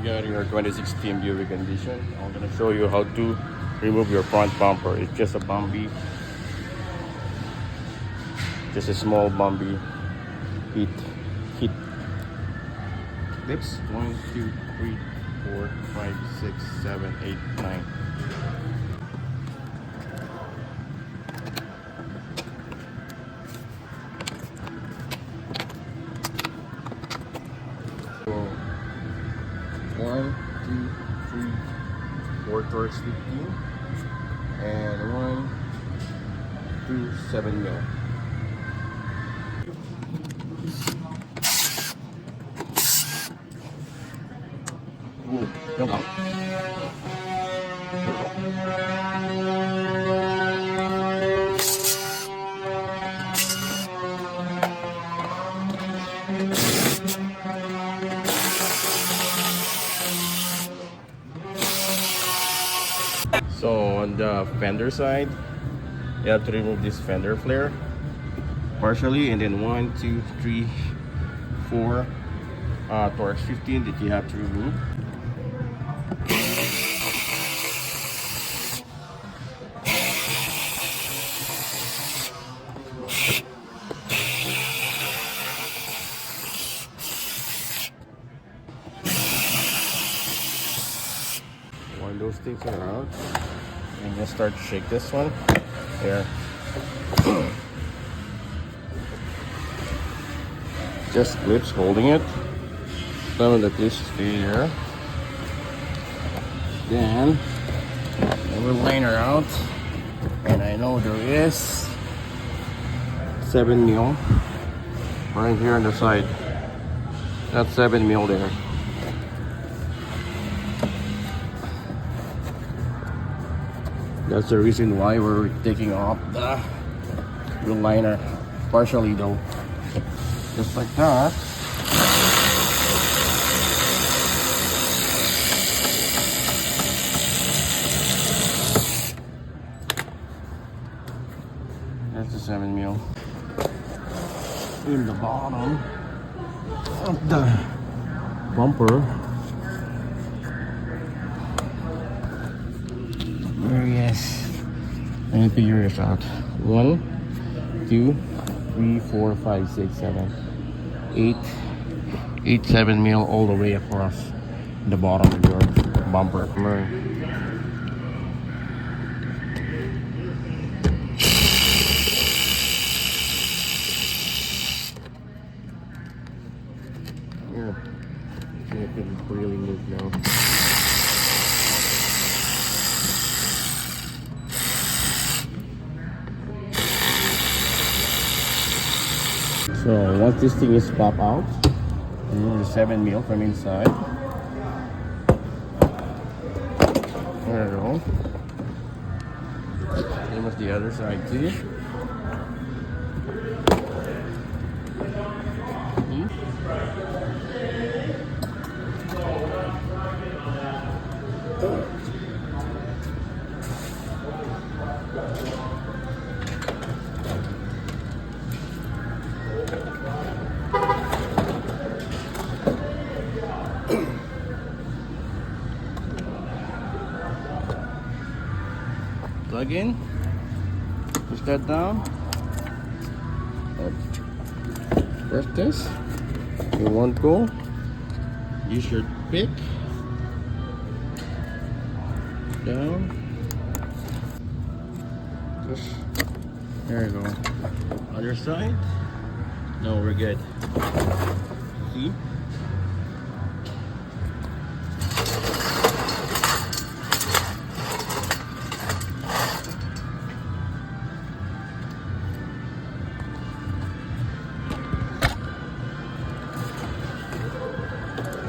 got your 2016 Buick Envision. I'm gonna show you how to remove your front bumper. It's just a bumpy, just a small bumpy heat clips. 1, 2, 3, 4, 5, 6, 7, 8, 9. So 1, 2, 3, 4 Torx 15 and 1, 2, 7 mil. Ooh, come on. So on the fender side, you have to remove this fender flare partially, and then 1, 2, 3, 4 Torx 15 that you have to remove. When those things are out, and just start to shake this one. There. Just clips holding it. Some of the clips stay there. Then I will liner out, and I know there is 7 mil right here on the side. That's 7 mil there. That's the reason why we're taking off the liner partially though. Just like that. That's the 7 mil. In the bottom of the bumper. There he is. Let me figure this out. 1, 2, 3, 4, 5, 6, 7, 8, 7 mil all the way across the bottom of your bumper. Yeah, it can really move now. So once this thing is pop out, remove the 7 mil from inside. There we go. Same as the other side too. Plug in, push that down, press this, you won't go, use your pick, down, just, there you go. Other side, no, we're good. See?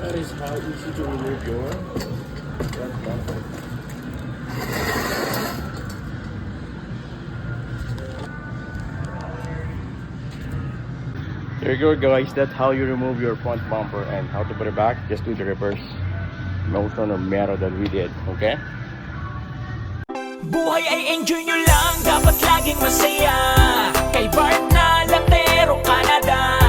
That is how easy to remove your front bumper. There you go guys, that's how you remove your front bumper, and how to put it back, just do the reverse motion or method that we did, okay? Buhay ay enjoy nyo lang, dapat laging masaya. Kay Bart na Latero, Canada.